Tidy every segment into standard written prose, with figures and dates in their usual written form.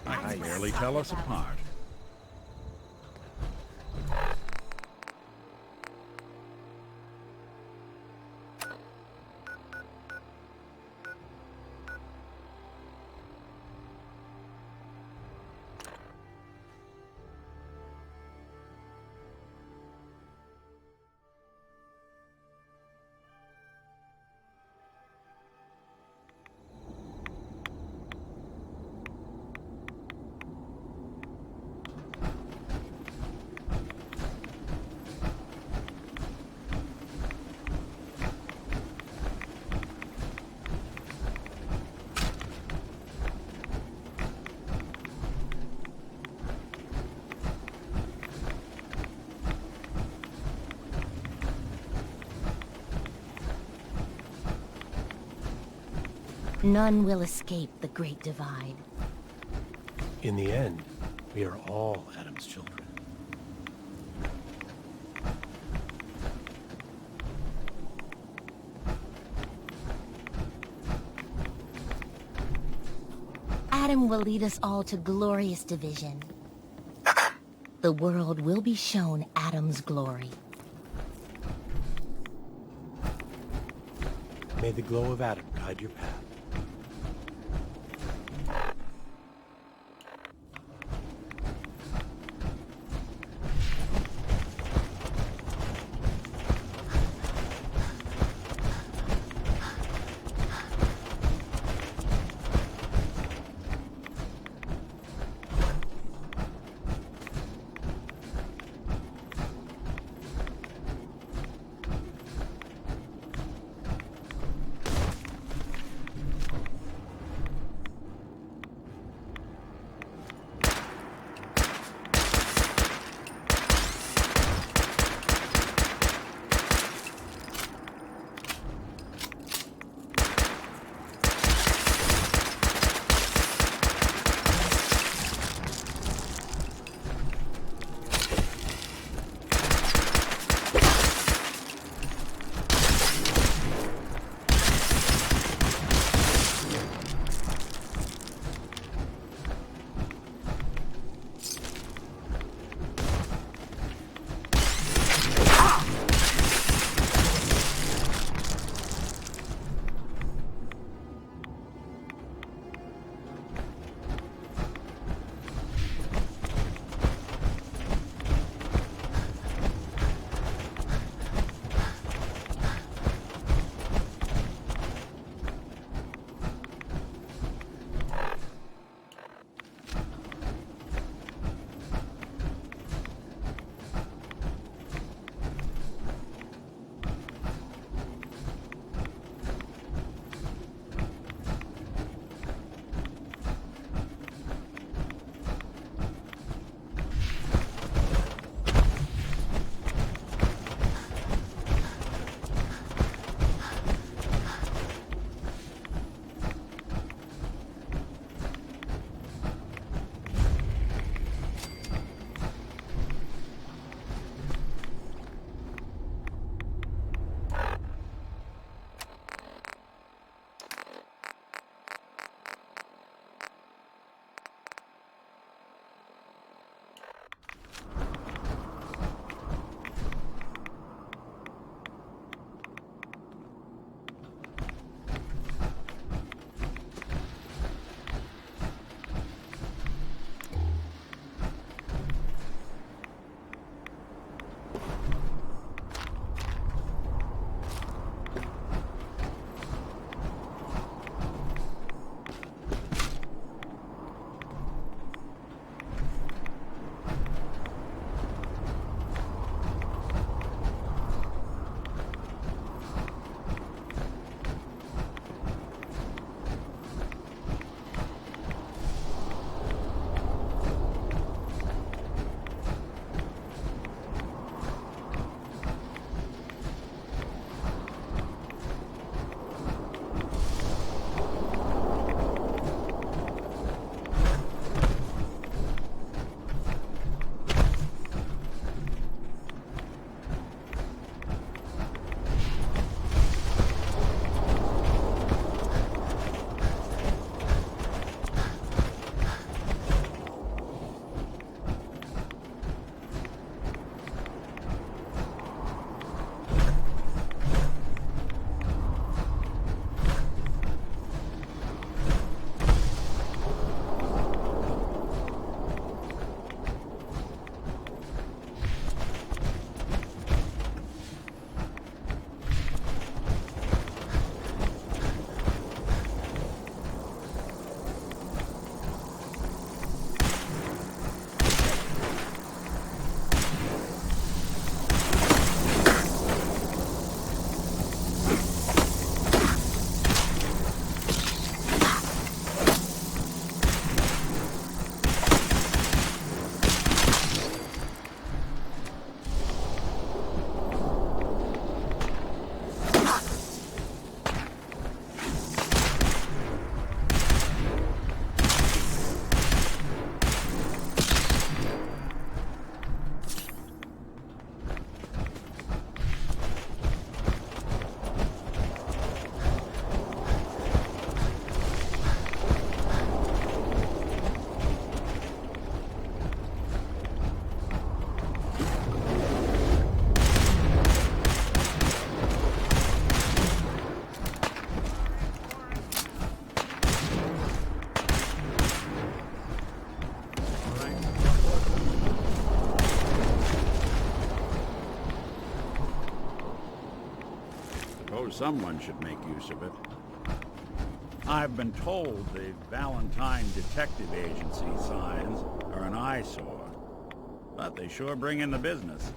I nearly tell us apart. None will escape the Great Divide. In the end, we are all Adam's children. Adam will lead us all to glorious division. The world will be shown Adam's glory. May the glow of Adam guide your path. someone should make use of it. I've been told the Valentine Detective Agency signs are an eyesore, but they sure bring in the business.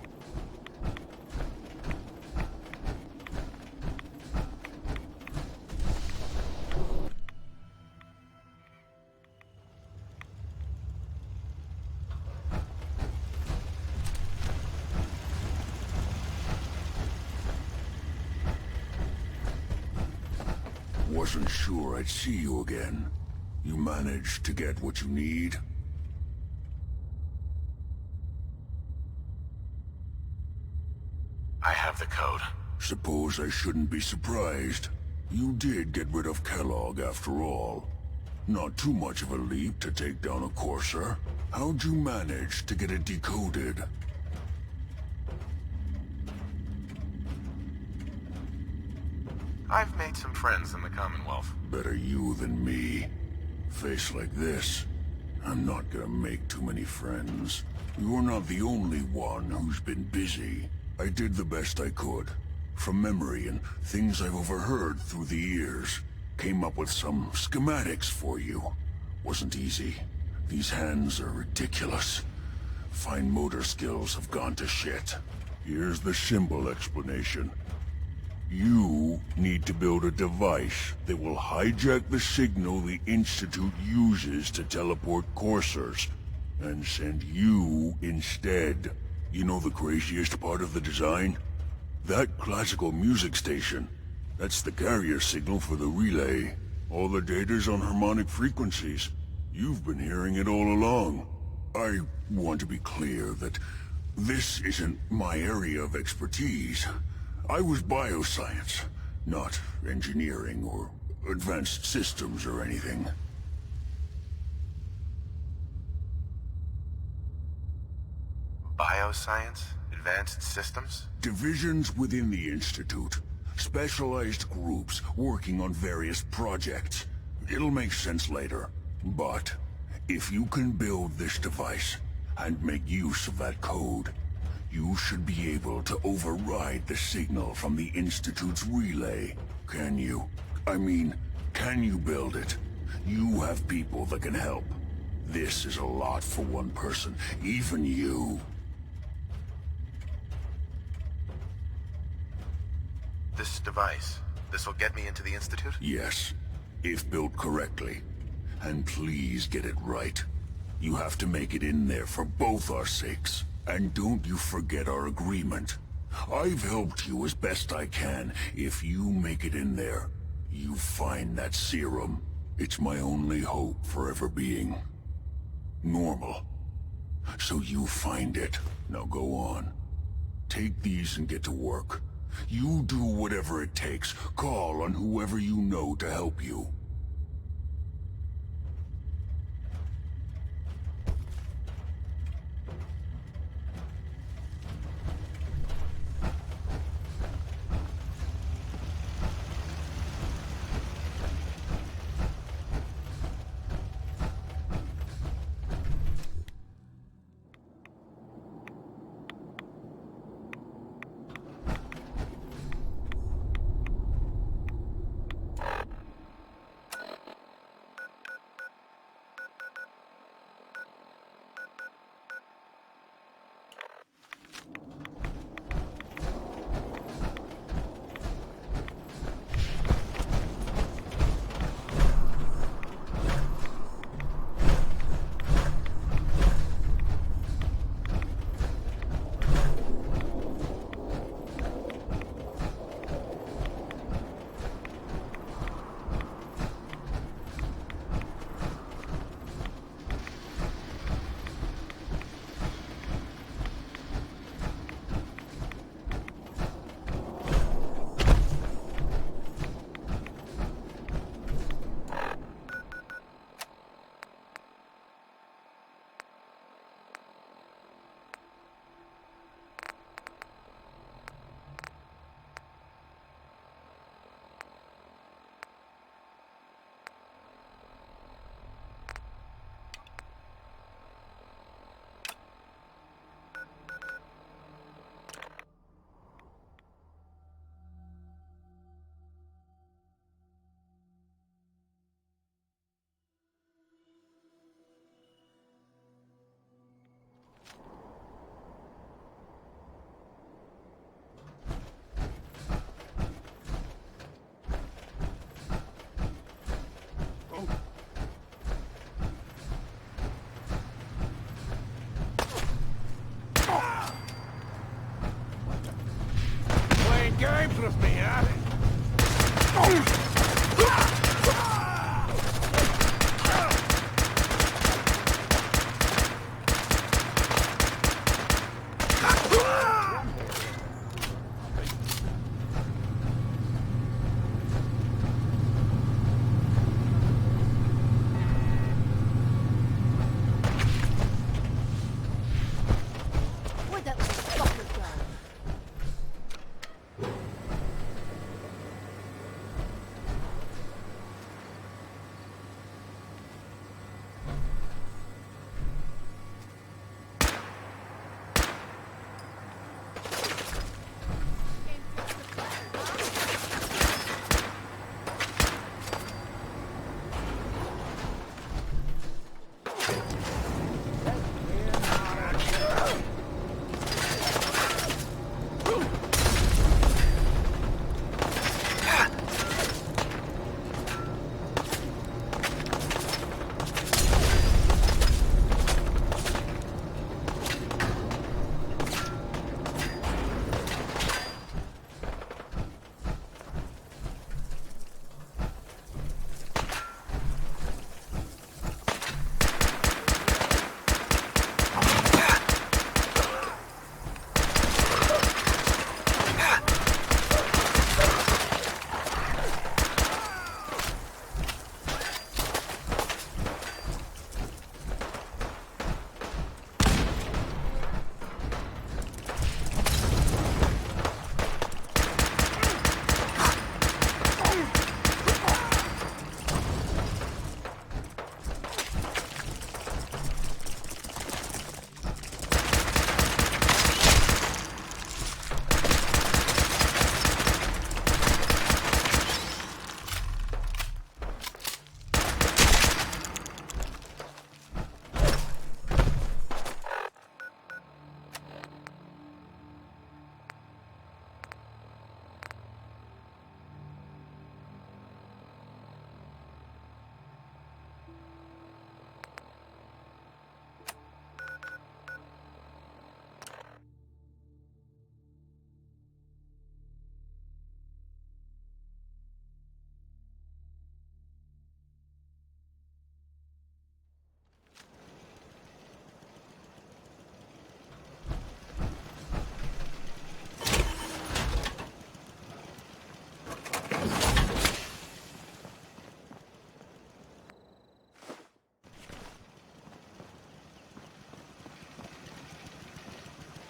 Wasn't sure I'd see you again. You managed to get what you need? I have the code. Suppose I shouldn't be surprised. You did get rid of Kellogg after all. Not too much of a leap to take down a courser. How'd you manage to get it decoded? I've made some friends in the Commonwealth. Better you than me. Face like this, I'm not gonna make too many friends. You're not the only one who's been busy. I did the best I could. From memory and things I've overheard through the years. Came up with some schematics for you. Wasn't easy. These hands are ridiculous. Fine motor skills have gone to shit. Here's the simple explanation. You need to build a device that will hijack the signal the Institute uses to teleport coursers, and send you instead. You know the craziest part of the design? That classical music station. That's the carrier signal for the relay. All the data's on harmonic frequencies. You've been hearing it all along. I want to be clear that this isn't my area of expertise. I was bioscience, not engineering or advanced systems or anything. Bioscience? Advanced systems? Divisions within the Institute. Specialized groups working on various projects. It'll make sense later. But if you can build this device and make use of that code, you should be able to override the signal from the Institute's relay. Can you? I mean, can you build it? You have people that can help. This is a lot for one person, even you. This device, this'll get me into the Institute? Yes, if built correctly. And please get it right. You have to make it in there for both our sakes. And don't you forget our agreement. I've helped you as best I can. If you make it in there, you find that serum. It's my only hope for ever being normal. So you find it. Now go on. Take these and get to work. You do whatever it takes. Call on whoever you know to help you.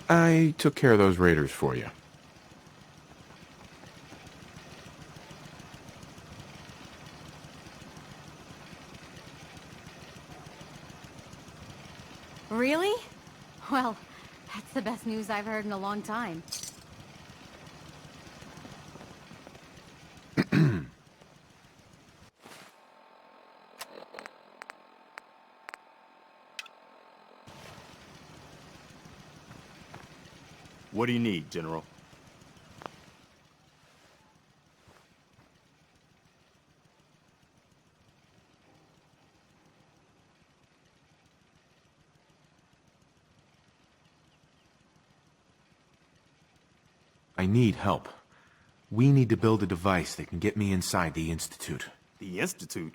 I took care of those raiders for you. Really? Well, that's the best news I've heard in a long time. What do you need, General? I need help. We need to build a device that can get me inside the Institute. The Institute?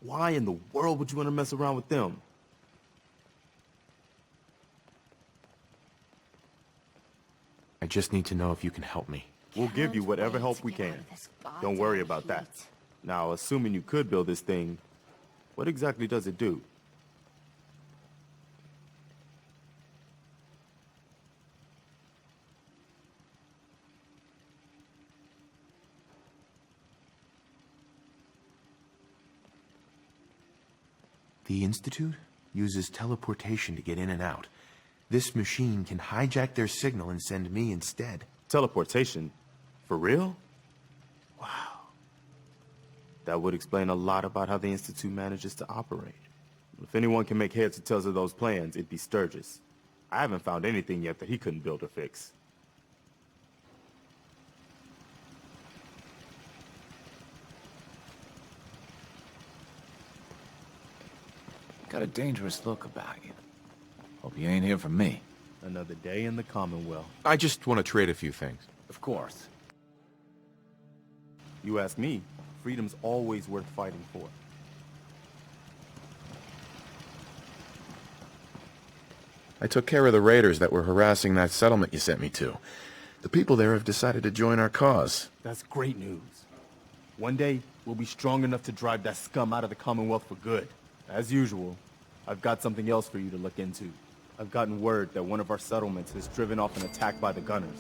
Why in the world would you want to mess around with them? I just need to know if you can help me. We'll give you whatever help we can. Don't worry about that. Now, assuming you could build this thing, what exactly does it do? The Institute uses teleportation to get in and out. This machine can hijack their signal and send me instead. Teleportation? For real? Wow. That would explain a lot about how the Institute manages to operate. If anyone can make heads or tails of those plans, it'd be Sturgis. I haven't found anything yet that he couldn't build or fix. Got a dangerous look about you. Hope you ain't here for me. Another day in the Commonwealth. I just want to trade a few things. Of course. You ask me, freedom's always worth fighting for. I took care of the raiders that were harassing that settlement you sent me to. The people there have decided to join our cause. That's great news. One day, we'll be strong enough to drive that scum out of the Commonwealth for good. As usual, I've got something else for you to look into. I've gotten word that one of our settlements has driven off an attack by the gunners.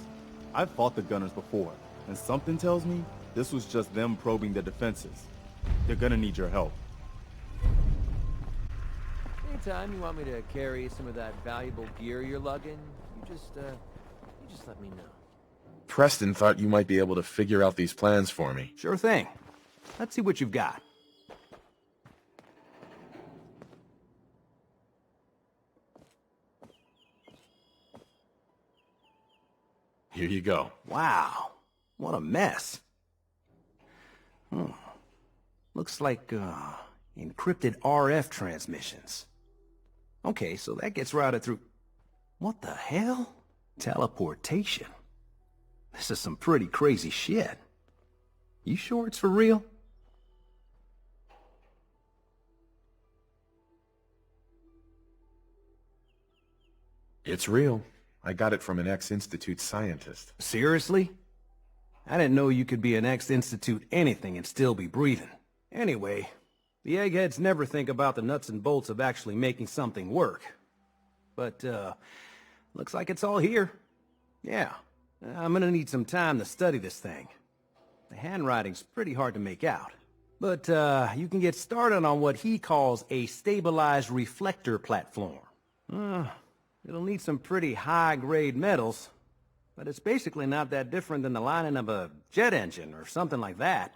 I've fought the gunners before, and something tells me this was just them probing the defenses. They're gonna need your help. Anytime you want me to carry some of that valuable gear you're lugging, you just let me know. Preston thought you might be able to figure out these plans for me. Sure thing. Let's see what you've got. Here you go. Wow. What a mess. Looks like, encrypted RF transmissions. Okay, so that gets routed through... What the hell? Teleportation. This is some pretty crazy shit. You sure it's for real? It's real. I got it from an ex-Institute scientist. Seriously? I didn't know you could be an ex-Institute anything and still be breathing. Anyway, the eggheads never think about the nuts and bolts of actually making something work. But, looks like it's all here. Yeah, I'm gonna need some time to study this thing. The handwriting's pretty hard to make out. But, you can get started on what he calls a stabilized reflector platform. It'll need some pretty high-grade metals, but it's basically not that different than the lining of a jet engine or something like that.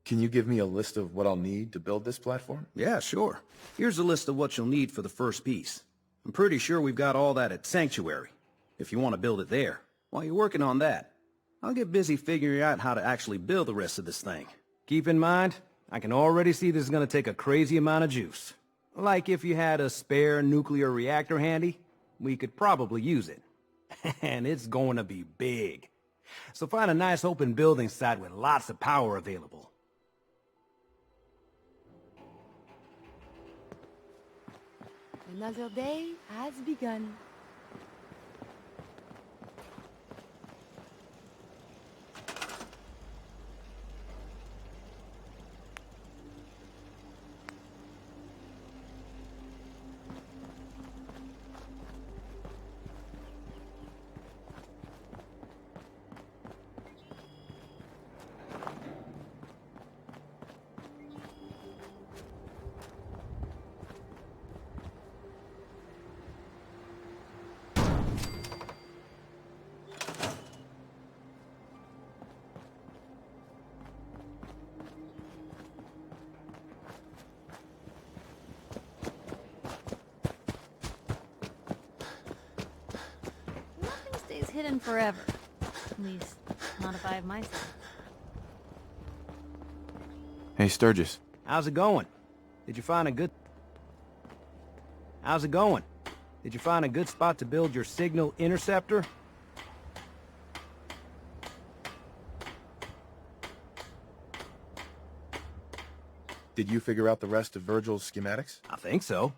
Can you give me a list of what I'll need to build this platform? Yeah, sure. Here's a list of what you'll need for the first piece. I'm pretty sure we've got all that at Sanctuary, if you want to build it there. While you're working on that, I'll get busy figuring out how to actually build the rest of this thing. Keep in mind, I can already see this is going to take a crazy amount of juice. Like if you had a spare nuclear reactor handy, we could probably use it. And it's going to be big. So find a nice open building site with lots of power available. Another day has begun. hidden forever. At least, not if I have my say. Hey, Sturgis. How's it going? Did you find a good... How's it going? Did you find a good spot to build your signal interceptor? Did you figure out the rest of Vergil's schematics? I think so.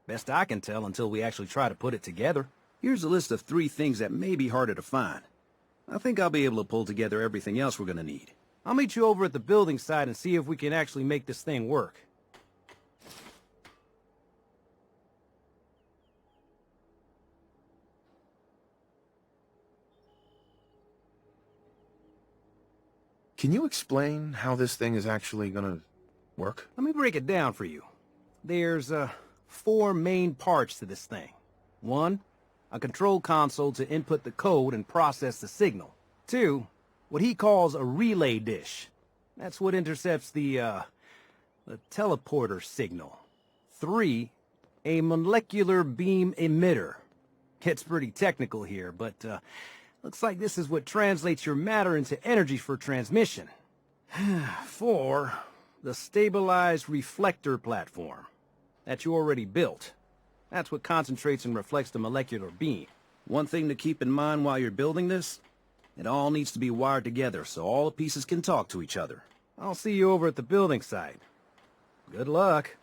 Best I can tell until we actually try to put it together. Here's a list of 3 things that may be harder to find. I think I'll be able to pull together everything else we're gonna need. I'll meet you over at the building site and see if we can actually make this thing work. Can you explain how this thing is actually gonna work? Let me break it down for you. There's, 4 main parts to this thing. 1, a control console to input the code and process the signal. 2, what he calls a relay dish. That's what intercepts the teleporter signal. 3, a molecular beam emitter. Gets pretty technical here, but, looks like this is what translates your matter into energy for transmission. 4, the stabilized reflector platform that you already built. That's what concentrates and reflects the molecular beam. One thing to keep in mind while you're building this, it all needs to be wired together so all the pieces can talk to each other. I'll see you over at the building site. Good luck.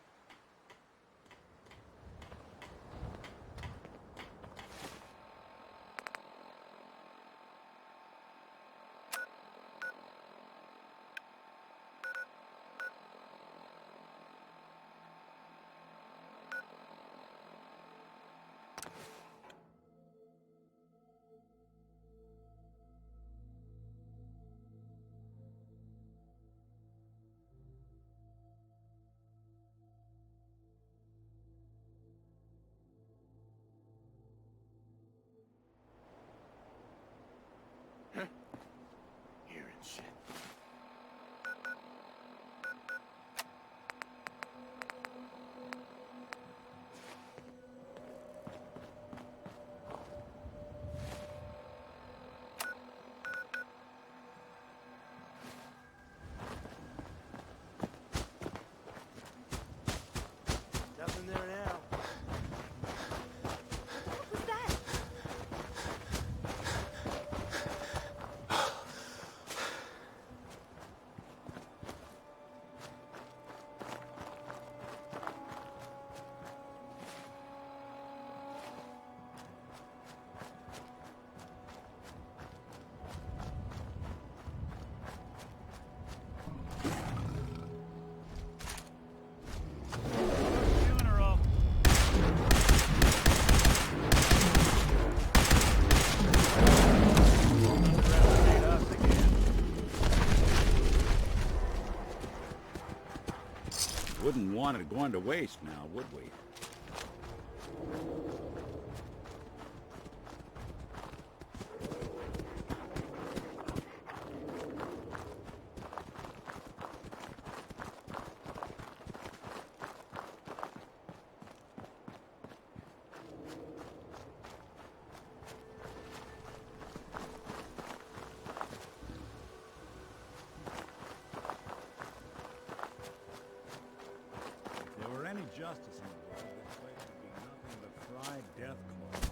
Nothing there now. What was that? Wouldn't want it going to waste now, would we? Any justice in the world, this place would be nothing but fried death claws.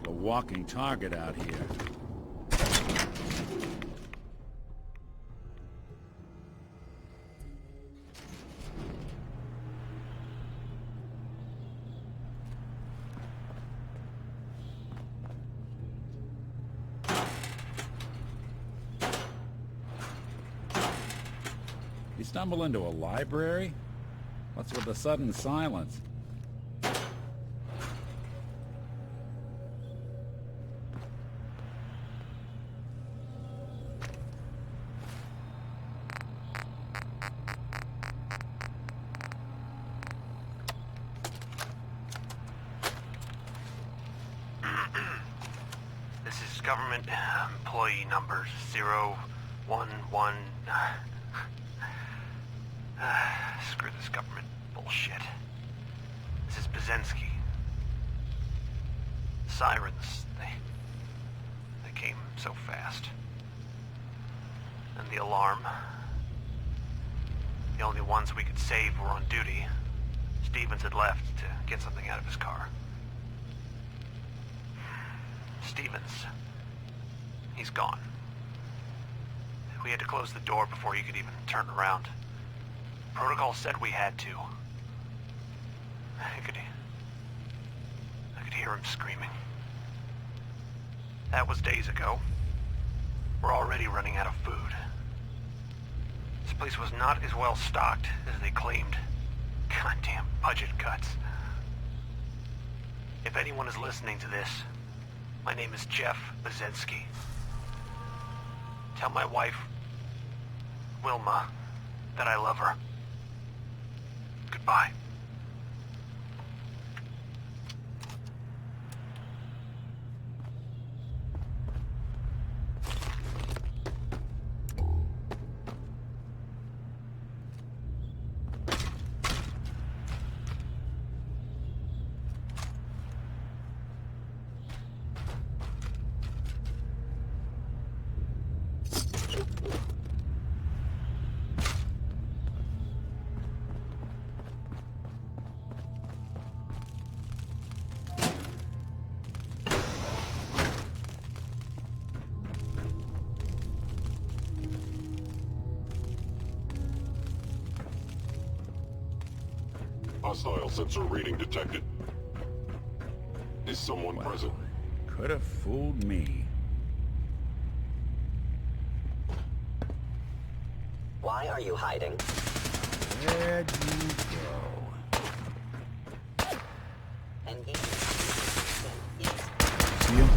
like a walking target out here. You stumble into a library? What's with the sudden silence? This is government employee number 011. Screw this government bullshit. This is Bazensky. Sirens, they came so fast. And the alarm. The only ones we could save were on duty. Stevens had left to get something out of his car. Stevens, he's gone. We had to close the door before he could even turn around. Protocol said we had to. I could hear him screaming. That was days ago. We're already running out of food. This place was not as well stocked as they claimed. Goddamn budget cuts. If anyone is listening to this, my name is Jeff Bazensky. Tell my wife, Wilma, that I love her. Goodbye. Hostile sensor reading detected. Is someone present? Could have fooled me. Why are you hiding? Where'd you go? Engage. See him?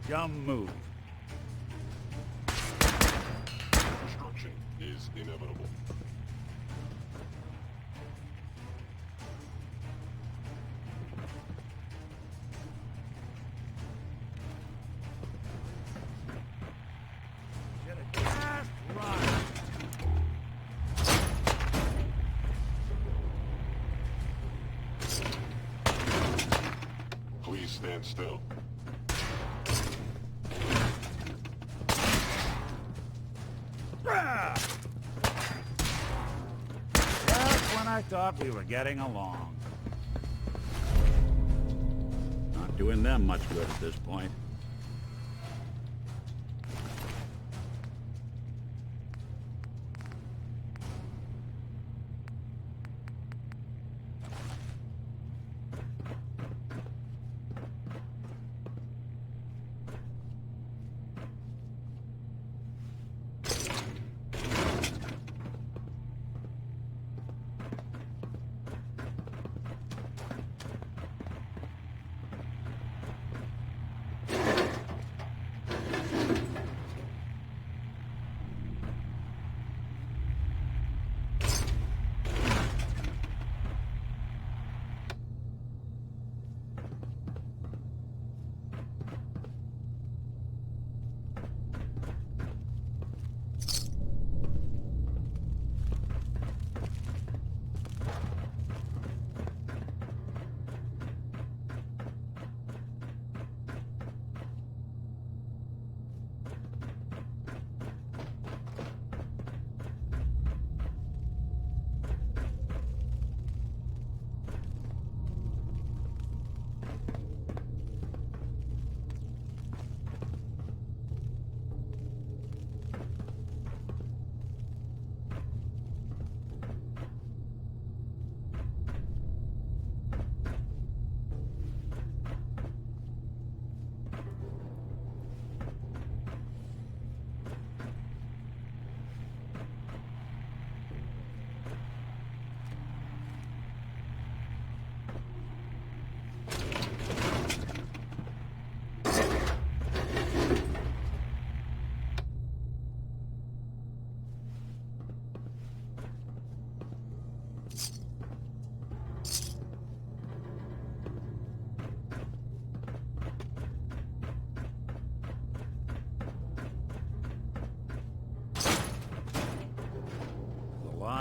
Dumb move. Destruction is inevitable. Please stand still. Just when I thought we were getting along. Not doing them much good at this point.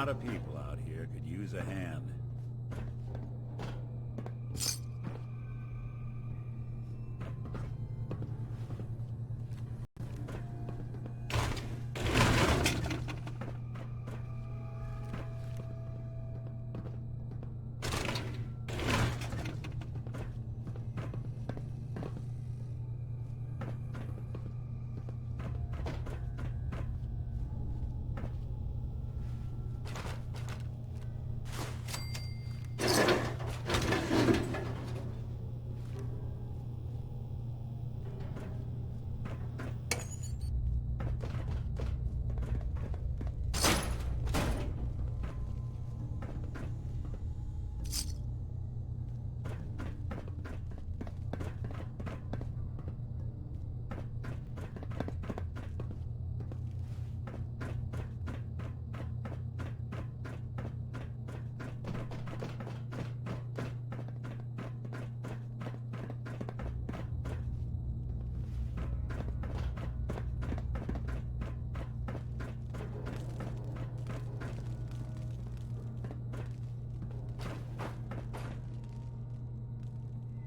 lot of people out here could use a hand.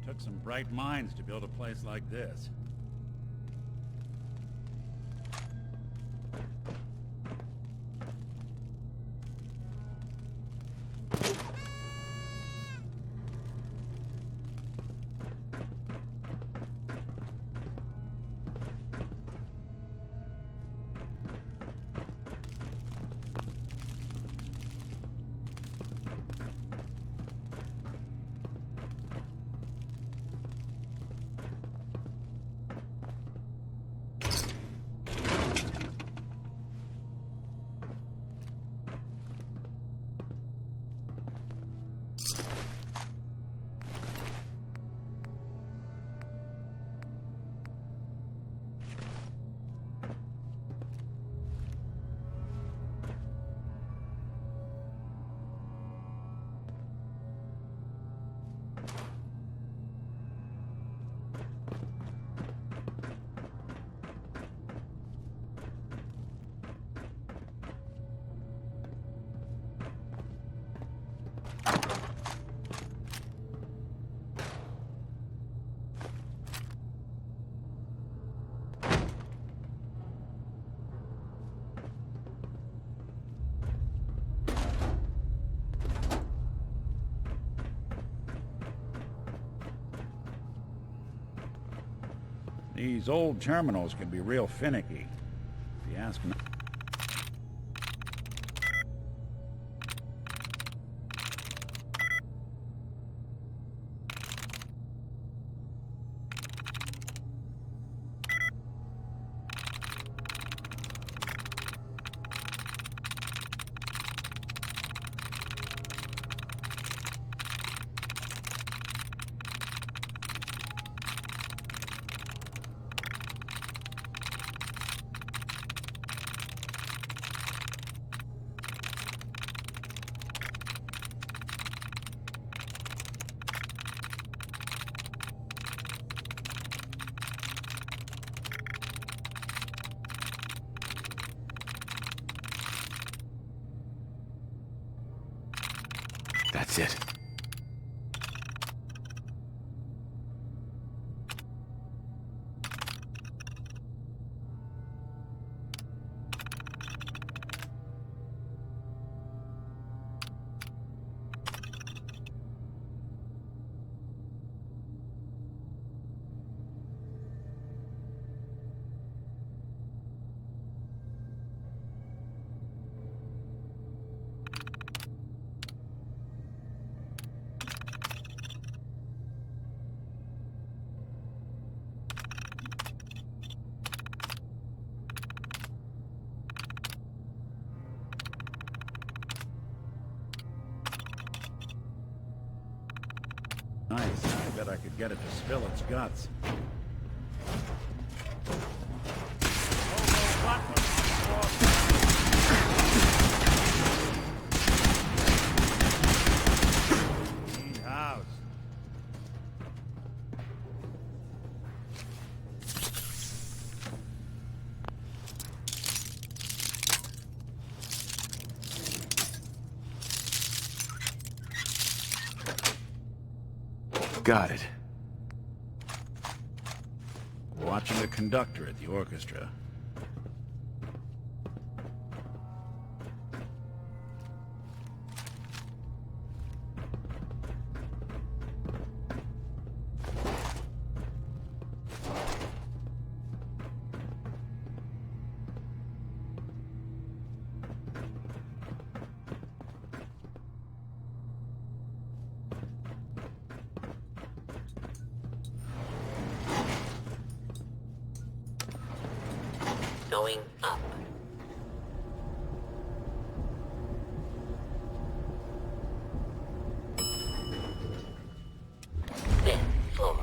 Took some bright minds to build a place like this. These old terminals can be real finicky, if you ask me. That's it. Nice. I bet I could get it to spill its guts. got it. Watching a conductor at the orchestra. Going up. Fifth floor.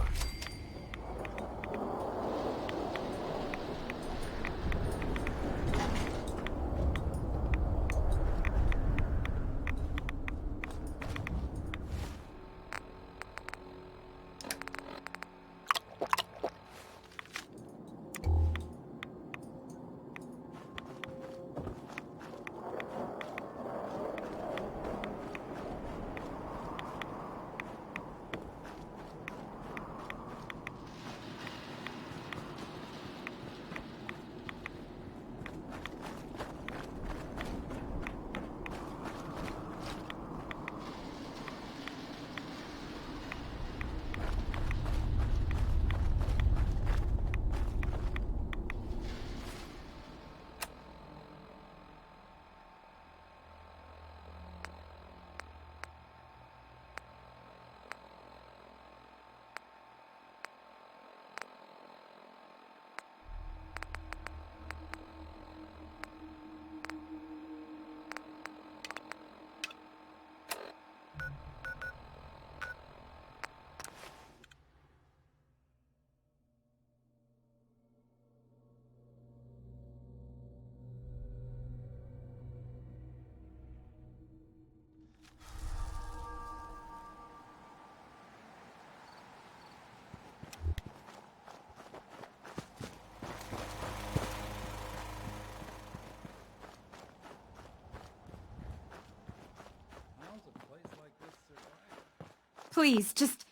Please, just...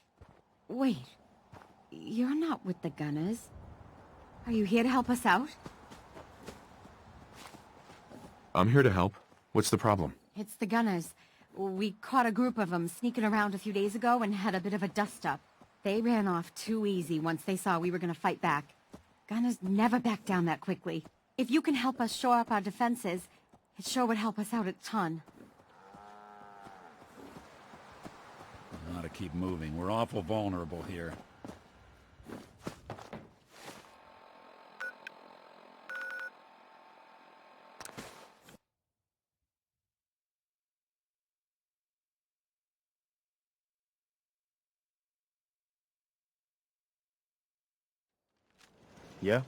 wait. You're not with the Gunners. Are you here to help us out? I'm here to help. What's the problem? It's the Gunners. We caught a group of them sneaking around a few days ago and had a bit of a dust-up. They ran off too easy once they saw we were gonna fight back. Gunners never back down that quickly. If you can help us shore up our defenses, it sure would help us out a ton. We ought to keep moving. We're awful vulnerable here. Yeah?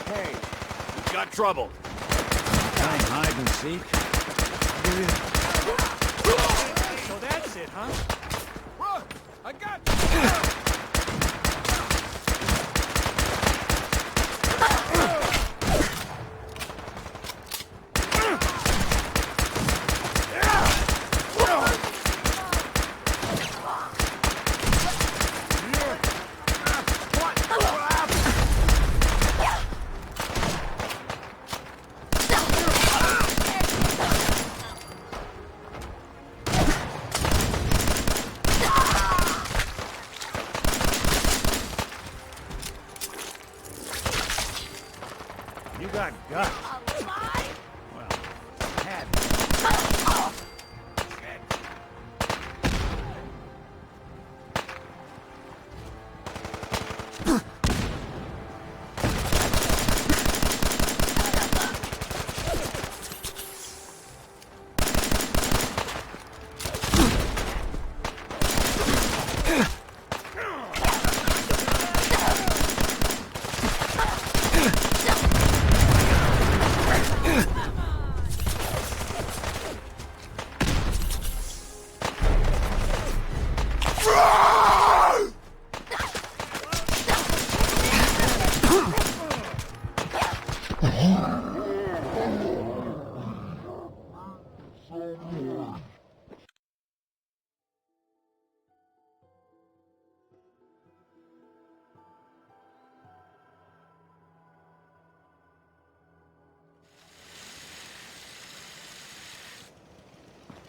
Hey, we've got trouble. Playing hide and seek? So that's it, huh? Run! I got you!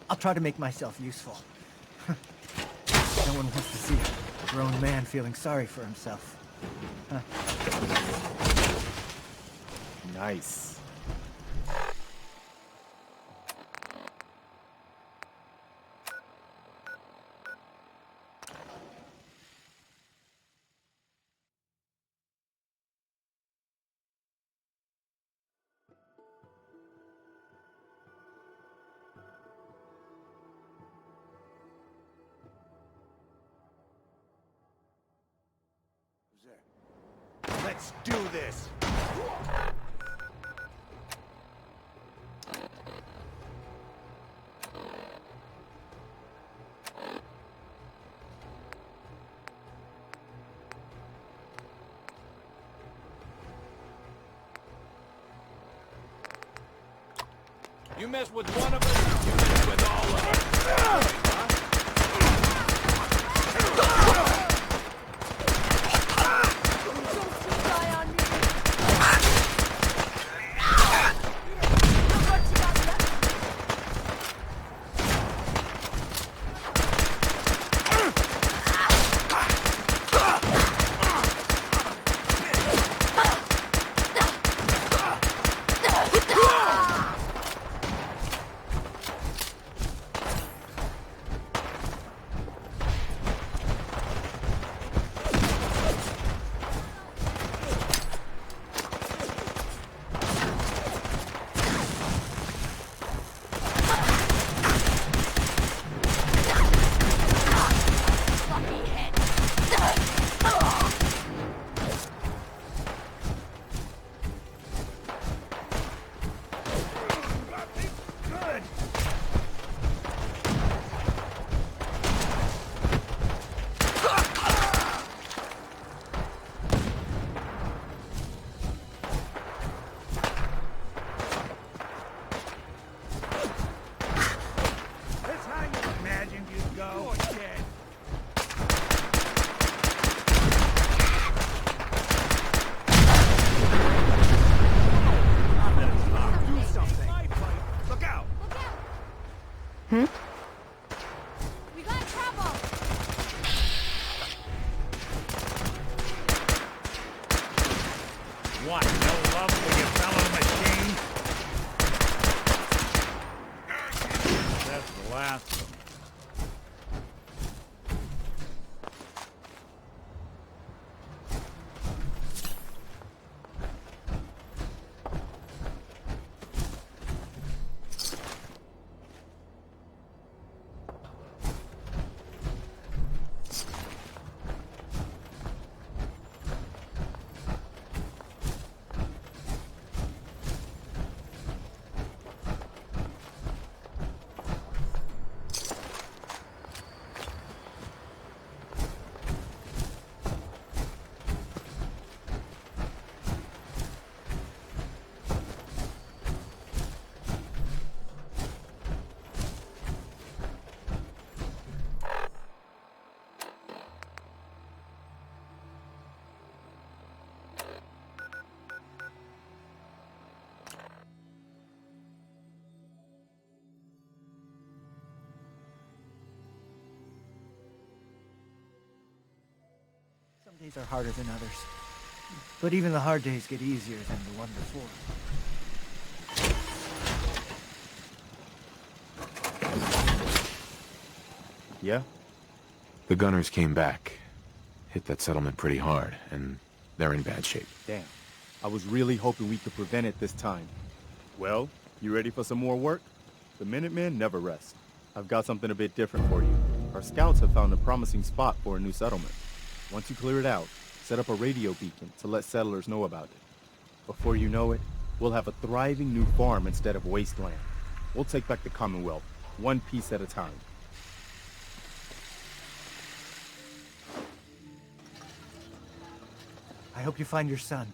I'll try to make myself useful. No one wants to see a grown man feeling sorry for himself. Huh. Nice. Let's do this! You mess with one of us, you mess with all of us. What, no love for your fellow machine? That's the last of them. Some days are harder than others. But even the hard days get easier than the one before. Yeah? The gunners came back. Hit that settlement pretty hard, and they're in bad shape. Damn. I was really hoping we could prevent it this time. Well, you ready for some more work? The Minutemen never rest. I've got something a bit different for you. Our scouts have found a promising spot for a new settlement. Once you clear it out, set up a radio beacon to let settlers know about it. Before you know it, we'll have a thriving new farm instead of wasteland. We'll take back the Commonwealth, one piece at a time. I hope you find your son.